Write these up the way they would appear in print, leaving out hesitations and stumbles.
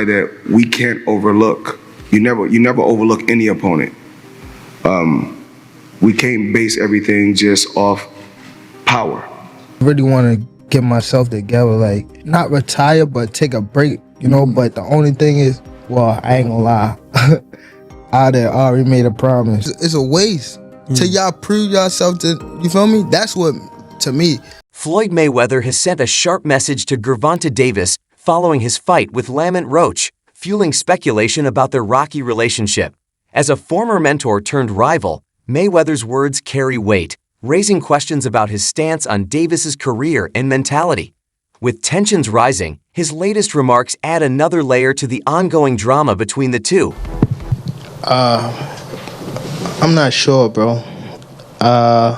that we can't overlook. You never overlook any opponent. We can't base everything just off power. I really want to get myself together, like not retire, but take a break, you know. But the only thing is, well, I ain't gonna lie, I already made a promise. It's a waste till y'all prove yourself to, you feel me? That's what, to me. Floyd Mayweather has sent a sharp message to Gervonta Davis following his fight with Lamont Roach, fueling speculation about their rocky relationship. As a former mentor turned rival, Mayweather's words carry weight, raising questions about his stance on Davis's career and mentality. With tensions rising, his latest remarks add another layer to the ongoing drama between the two. I'm not sure, bro. I'm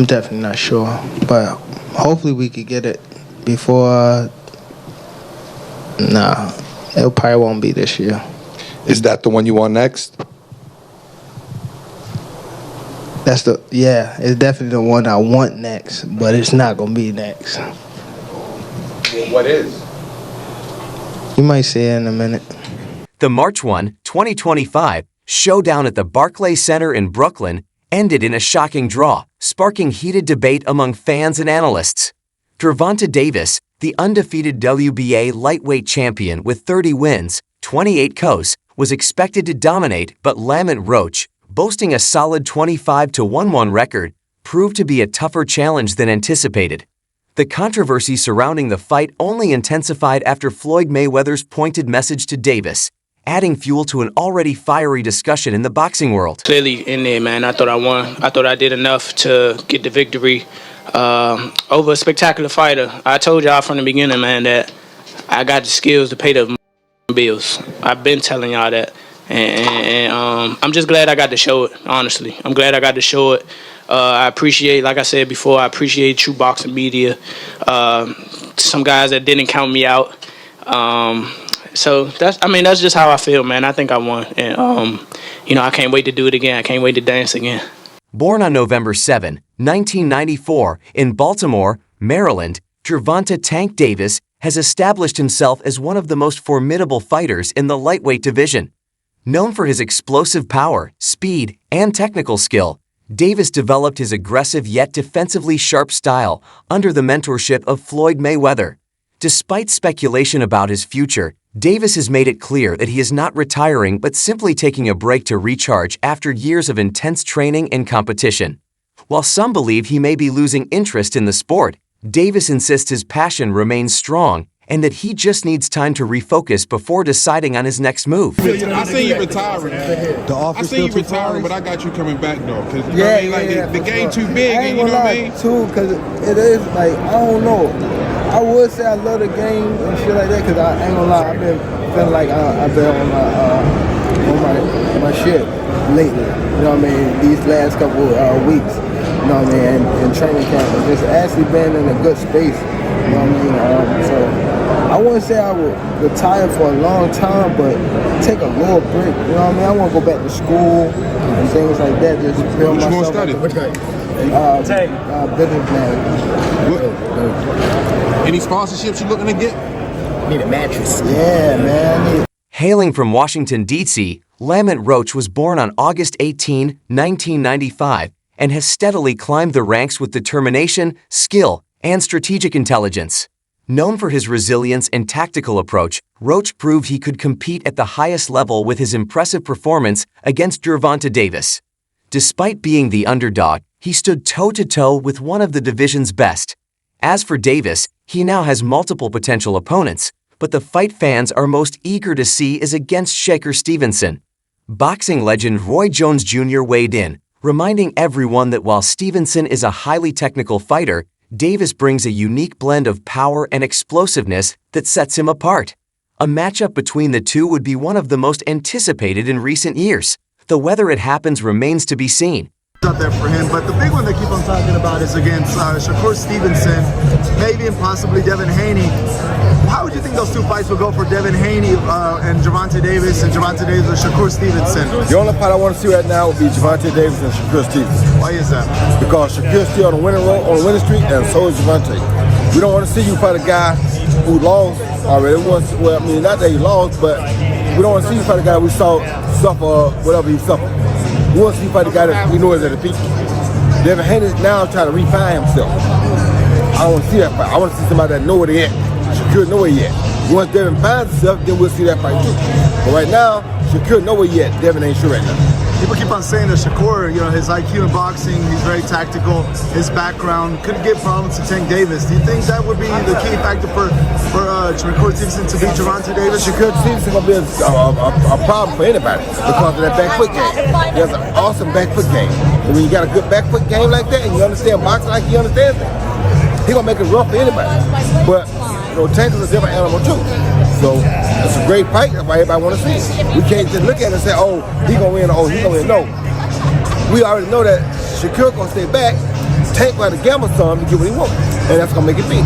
definitely not sure, but hopefully we could get it before. Nah, it probably won't be this year. Is that the one you want next? Yeah, it's definitely the one I want next, but it's not gonna be next. What is? You might see it in a minute. The March 1, 2025 showdown at the Barclays Center in Brooklyn ended in a shocking draw, sparking heated debate among fans and analysts. Gervonta Davis, the undefeated WBA lightweight champion with 30 wins, 28 KOs, was expected to dominate, but Lamont Roach, boasting a solid 25-1 record, proved to be a tougher challenge than anticipated. The controversy surrounding the fight only intensified after Floyd Mayweather's pointed message to Davis, adding fuel to an already fiery discussion in the boxing world. Clearly in there, man, I thought I won. I thought I did enough to get the victory over a spectacular fighter. I told y'all from the beginning, man, that I got the skills to pay the bills. I've been telling y'all that. And I'm just glad I got to show it, honestly. I'm glad I got to show it. I appreciate, like I said before, I appreciate true boxing media. Some guys that didn't count me out. So that's just how I feel, man. I think I won. And, I can't wait to do it again. I can't wait to dance again. Born on November 7, 1994, in Baltimore, Maryland, Gervonta "Tank" Davis has established himself as one of the most formidable fighters in the lightweight division. Known for his explosive power, speed, and technical skill, Davis developed his aggressive yet defensively sharp style under the mentorship of Floyd Mayweather. Despite speculation about his future, Davis has made it clear that he is not retiring but simply taking a break to recharge after years of intense training and competition. While some believe he may be losing interest in the sport, Davis insists his passion remains strong and that he just needs time to refocus before deciding on his next move. I see you retiring. I see you retiring, but I got you coming back though. Cause the game too big, you know what I mean? Too, cause it is like I don't know. I would say I love the game and shit like that, cause I ain't gonna lie. I've been feeling like I've been on my shit lately. You know what I mean? These last couple weeks. You know what I mean? And training camp, and just actually been in a good space. You know what I mean? So I wouldn't say I would retire for a long time, but take a little break. You know what I mean? I want to go back to school and things like that. Just build myself. What you going to study? Business management. Any sponsorships you looking to get? Need a mattress. Yeah, man. Hailing from Washington, D.C., Lamont Roach was born on August 18, 1995, and has steadily climbed the ranks with determination, skill, and strategic intelligence. Known for his resilience and tactical approach, Roach proved he could compete at the highest level with his impressive performance against Gervonta Davis. Despite being the underdog, he stood toe-to-toe with one of the division's best. As for Davis, he now has multiple potential opponents, but the fight fans are most eager to see is against Shakur Stevenson. Boxing legend Roy Jones Jr. weighed in, reminding everyone that while Stevenson is a highly technical fighter, Davis brings a unique blend of power and explosiveness that sets him apart. A matchup between the two would be one of the most anticipated in recent years, though whether it happens remains to be seen. Out there for him, but the big one they keep on talking about is against Shakur Stevenson, maybe and possibly Devin Haney. How would you think those two fights will go for Devin Haney and Gervonta Davis, and Gervonta Davis and Shakur Stevenson? The only fight I want to see right now would be Gervonta Davis and Shakur Stevenson. Why is that? Because Shakur's still on a winning streak, and so is Gervonta. We don't want to see you fight a guy who lost already. Well, I mean, not that he lost, but we don't want to see you fight a guy we saw suffer whatever he suffered. We want to see you fight a guy that we know is at a peak. Devin Haney is now trying to refine himself. I don't want to see that fight. I want to see somebody that know where they at. Shakur know where he at. Once Devin finds himself, then we'll see that fight too. But right now, Shakur know where he at. Devin ain't sure right now. People keep on saying that Shakur, his IQ in boxing, he's very tactical, his background could give problems to Tank Davis. Do you think that would be the key factor for Shakur Stevenson to beat Gervonta Davis? Shakur Stevenson gonna be a problem for anybody because of that back foot game. He has an awesome back foot game. And when you got a good back foot game like that and you understand boxing like he understands it, he gonna make it rough for anybody. But Tank is a different animal too. So it's a great fight. That's why everybody want to see it. We can't just look at it and say, oh, he gonna win, oh, he gonna win. No. We already know that Shakur gonna stay back. Tank gonna gamble some to get what he wants. And that's gonna make it big.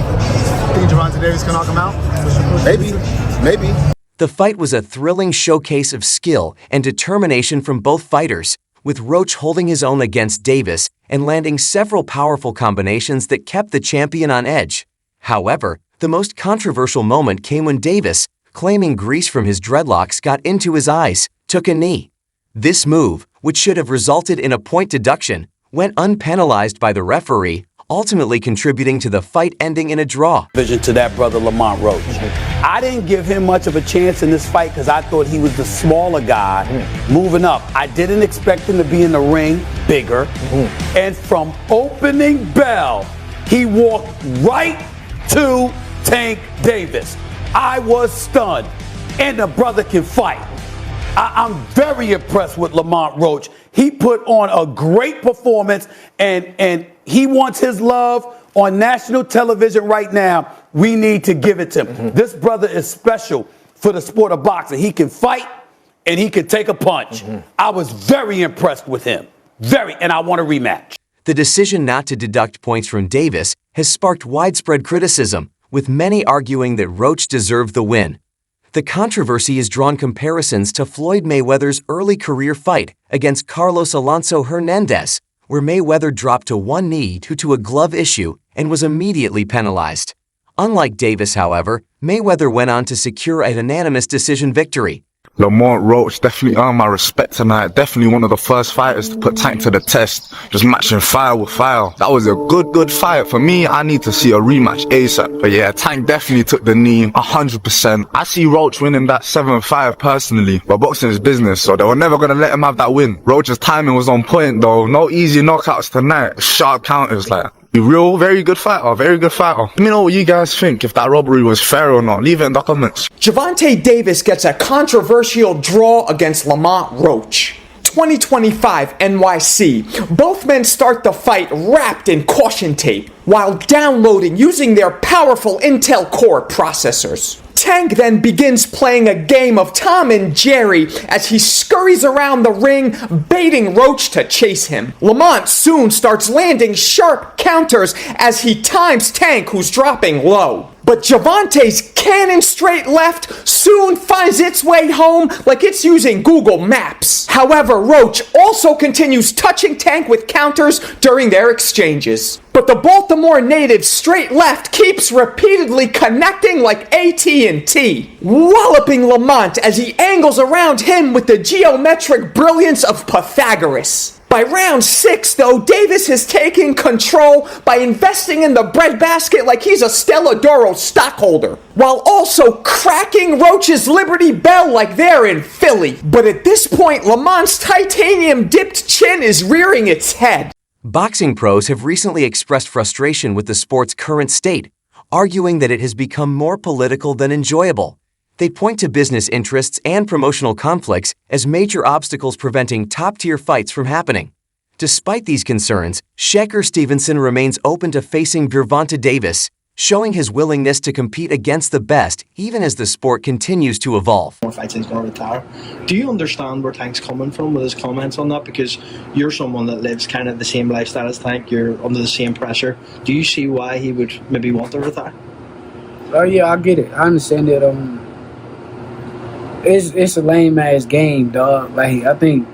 Think Gervonta Davis can knock him out? Maybe. The fight was a thrilling showcase of skill and determination from both fighters, with Roach holding his own against Davis and landing several powerful combinations that kept the champion on edge. However, the most controversial moment came when Davis, claiming grease from his dreadlocks got into his eyes, took a knee. This move, which should have resulted in a point deduction, went unpenalized by the referee, ultimately contributing to the fight ending in a draw. Vision to that brother Lamont Roach. I didn't give him much of a chance in this fight because I thought he was the smaller guy moving up. I didn't expect him to be in the ring bigger. And from opening bell, he walked right to Tank Davis. I was stunned, and the brother can fight. I'm very impressed with Lamont Roach. He put on a great performance, and he wants his love on national television right now. We need to give it to him. This brother is special for the sport of boxing. He can fight, and he can take a punch. I was very impressed with him. And I want a rematch. The decision not to deduct points from Davis has sparked widespread criticism, with many arguing that Roach deserved the win. The controversy has drawn comparisons to Floyd Mayweather's early career fight against Carlos Alonso Hernandez, where Mayweather dropped to one knee due to a glove issue and was immediately penalized. Unlike Davis, however, Mayweather went on to secure a unanimous decision victory. Lamont Roach definitely earned my respect tonight. Definitely one of the first fighters to put Tank to the test. Just matching fire with fire. That was a good fight. For me, I need to see a rematch ASAP. But yeah, Tank definitely took the knee 100%. I see Roach winning that 7-5 personally. But boxing is business, so they were never going to let him have that win. Roach's timing was on point though. No easy knockouts tonight. Sharp counters like. Real, very good fighter, very good fighter. Let me know what you guys think, if that robbery was fair or not. Leave it in the comments. Gervonta Davis gets a controversial draw against Lamont Roach. 2025 NYC. Both men start the fight wrapped in caution tape while downloading using their powerful Intel Core processors. Tank then begins playing a game of Tom and Jerry as he scurries around the ring, baiting Roach to chase him. Lamont soon starts landing sharp counters as he times Tank, who's dropping low. But Gervonta's cannon straight left soon finds its way home like it's using Google Maps. However, Roach also continues touching Tank with counters during their exchanges. But the Baltimore native's straight left keeps repeatedly connecting like AT&T, walloping Lamont as he angles around him with the geometric brilliance of Pythagoras. By round 6, though, Davis has taken control by investing in the breadbasket like he's a Stella Doro stockholder, while also cracking Roach's Liberty Bell like they're in Philly. But at this point, Lamont's titanium-dipped chin is rearing its head. Boxing pros have recently expressed frustration with the sport's current state, arguing that it has become more political than enjoyable. They point to business interests and promotional conflicts as major obstacles preventing top-tier fights from happening. Despite these concerns, Shakur Stevenson remains open to facing Gervonta Davis, showing his willingness to compete against the best even as the sport continues to evolve. More fights he's going to retire. Do you understand where Tank's coming from with his comments on that? Because you're someone that lives kind of the same lifestyle as Tank, you're under the same pressure. Do you see why he would maybe want to retire? Oh yeah, I get it. I understand that. It's a lame ass game, dog. Like I think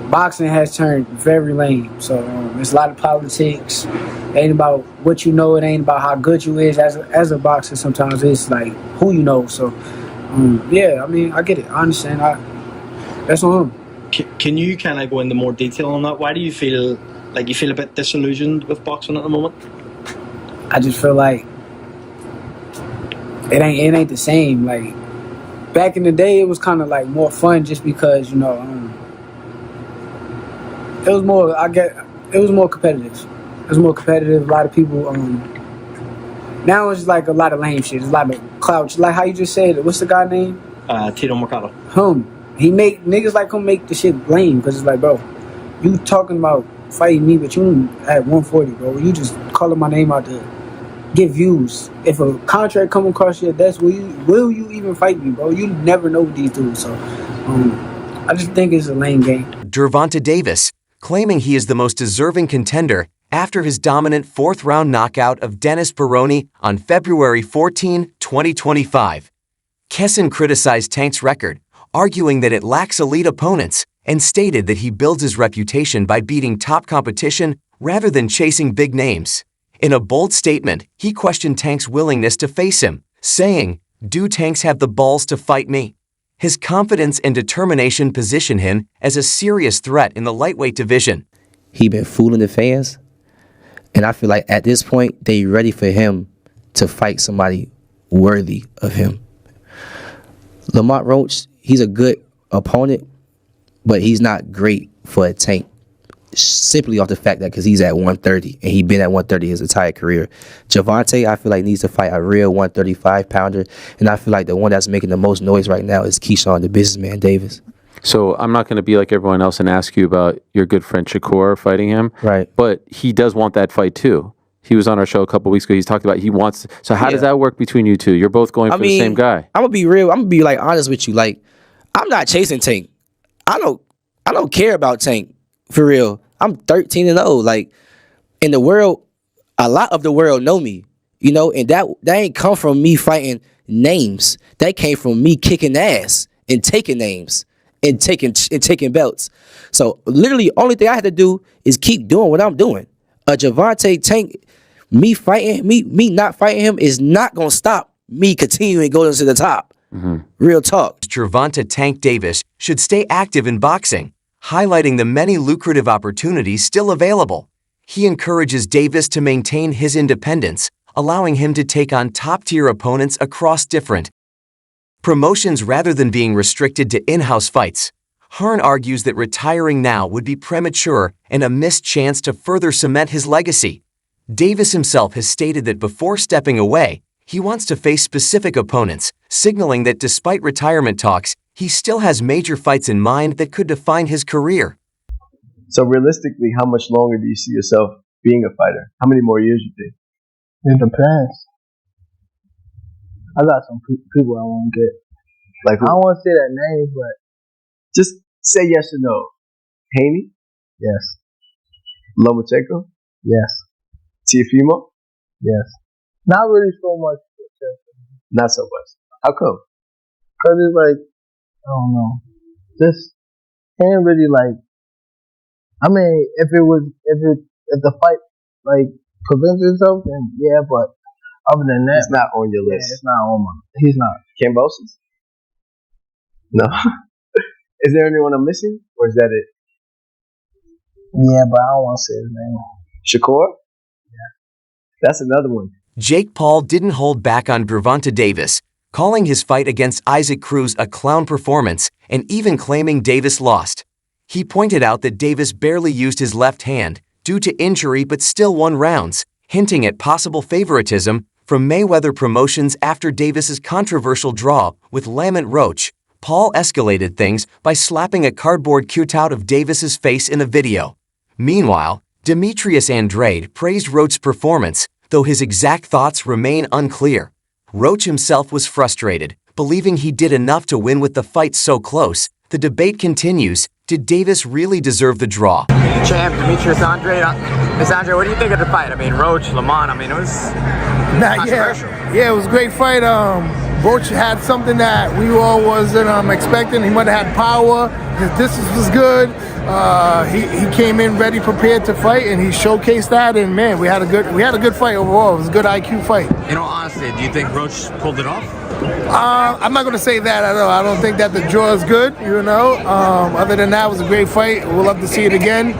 boxing has turned very lame. So there's a lot of politics. It ain't about what you know. It ain't about how good you is as a boxer. Sometimes it's like who you know. So yeah, I mean, I get it. I understand. That's on him. Can you kind of go into more detail on that? Why do you feel like you feel a bit disillusioned with boxing at the moment? I just feel like it ain't the same. Like back in the day, it was kind of like more fun just because, you know, it was more. It was more competitive. It was more competitive. A lot of people. Now it's like a lot of lame shit. It's a lot of clout. Like how you just said. What's the guy name? Tito Mercado. He make niggas like him make the shit lame because it's like, bro, you talking about fighting me, but you at 140, bro. You just calling my name out to get views. If a contract come across your desk, will you even fight me, bro? You never know these dudes. So I just think it's a lame game. Gervonta Davis, claiming he is the most deserving contender after his dominant fourth-round knockout of Dennis Baroni on February 14, 2025. Kessin criticized Tank's record, arguing that it lacks elite opponents, and stated that he builds his reputation by beating top competition rather than chasing big names. In a bold statement, he questioned Tank's willingness to face him, saying, "Do Tanks have the balls to fight me?" His confidence and determination position him as a serious threat in the lightweight division. He been fooling the fans, and I feel like at this point, they ready for him to fight somebody worthy of him. Lamont Roach, he's a good opponent, but he's not great for a Tank. Simply off the fact that because he's at 130 and he's been at 130 his entire career. Gervonta, I feel like needs to fight a real 135 pounder, and I feel like the one that's making the most noise right now is Keyshawn, the businessman Davis. So I'm not going to be like everyone else and ask you about your good friend Shakur fighting him, right? But he does want that fight too. He was on our show a couple weeks ago. He's talked about he wants. So how does that work between you two? You're both going for the same guy. I'm gonna be real. I'm gonna be like honest with you. Like I'm not chasing Tank. I don't care about Tank for real. I'm 13-0. Like in the world, a lot of the world know me, you know, and that ain't come from me fighting names. That came from me kicking ass and taking names and taking belts. So literally, only thing I had to do is keep doing what I'm doing. A Gervonta Tank, me not fighting him is not gonna stop me continuing going to the top. Real talk. Gervonta Tank Davis should stay active in boxing, highlighting the many lucrative opportunities still available. He encourages Davis to maintain his independence, allowing him to take on top-tier opponents across different promotions rather than being restricted to in-house fights. Hearn argues that retiring now would be premature and a missed chance to further cement his legacy. Davis himself has stated that before stepping away, he wants to face specific opponents, signaling that despite retirement talks, he still has major fights in mind that could define his career. So realistically, how much longer do you see yourself being a fighter? How many more years you think? It depends. I got some people I want to get. Like who? I don't want to say that name, but just say yes or no. Haney? Yes. Lomachenko? Yes. Teofimo? Yes. Not really so much. Not so much. How come? Because it's like, I don't know. Just can't really like. I mean, if the fight like prevents itself, then yeah. But other than that, it's not on your list. It's not on my. He's not. Cambosis? No. Is there anyone I'm missing, or is that it? Yeah, but I don't want to say his name. Shakur? Yeah. That's another one. Jake Paul didn't hold back on Gervonta Davis, calling his fight against Isaac Cruz a clown performance and even claiming Davis lost. He pointed out that Davis barely used his left hand due to injury but still won rounds, hinting at possible favoritism from Mayweather Promotions after Davis's controversial draw with Lamont Roach. Paul escalated things by slapping a cardboard cutout of Davis's face in a video. Meanwhile, Demetrius Andrade praised Roach's performance, though his exact thoughts remain unclear. Roach himself was frustrated, believing he did enough to win with the fight so close. The debate continues. Did Davis really deserve the draw? Champ, Demetrius Andrade. Miss Andre, what do you think of the fight? I mean, Roach, Lamont, I mean, it was controversial. Yeah, it was a great fight. Roach had something that we all wasn't expecting. He might have had power. His distance was good. He came in ready, prepared to fight, and he showcased that. And man, we had a good fight overall. It was a good IQ fight. In all honesty, do you think Roach pulled it off? I'm not going to say that at all. I don't think that the draw is good, you know. Other than that, it was a great fight. We'll love to see it again.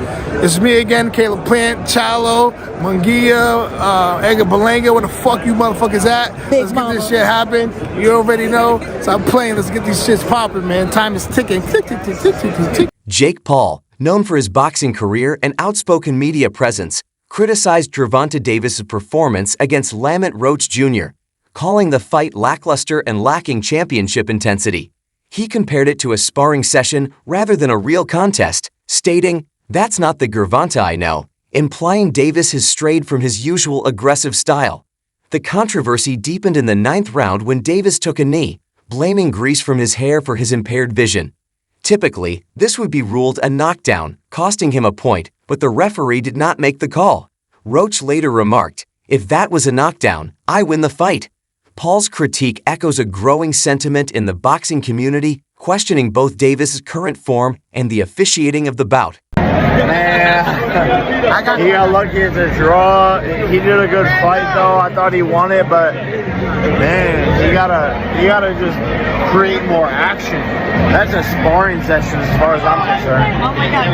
It's me again, Caleb Plant, Chalo, Munguia, Edgar Berlanga. Where the fuck you motherfuckers at? Let's get this shit happen. You already know. Stop playing. Let's get these shits popping, man. Time is ticking. Tick, tick, tick, tick, tick, tick, tick. Jake Paul, known for his boxing career and outspoken media presence, criticized Gervonta Davis' performance against Lamont Roach Jr., calling the fight lackluster and lacking championship intensity. He compared it to a sparring session rather than a real contest, stating, "That's not the Gervonta I know," implying Davis has strayed from his usual aggressive style. The controversy deepened in the 9th round when Davis took a knee, blaming grease from his hair for his impaired vision. Typically, this would be ruled a knockdown, costing him a point, but the referee did not make the call. Roach later remarked, "If that was a knockdown, I win the fight." Paul's critique echoes a growing sentiment in the boxing community, questioning both Davis' current form and the officiating of the bout. Man, he got lucky at the draw. He did a good fight though. I thought he won it, but man, you gotta just create more action. That's a sparring session as far as I'm concerned. Oh my God.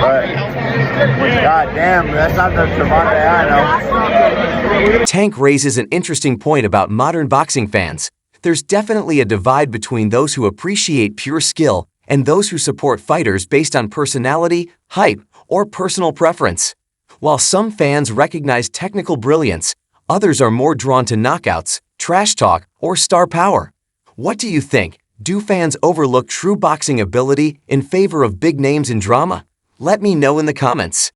But God damn, that's not the Gervonta I know. Tank raises an interesting point about modern boxing fans. There's definitely a divide between those who appreciate pure skill and those who support fighters based on personality, hype, or personal preference. While some fans recognize technical brilliance, others are more drawn to knockouts, trash talk, or star power. What do you think? Do fans overlook true boxing ability in favor of big names and drama? Let me know in the comments.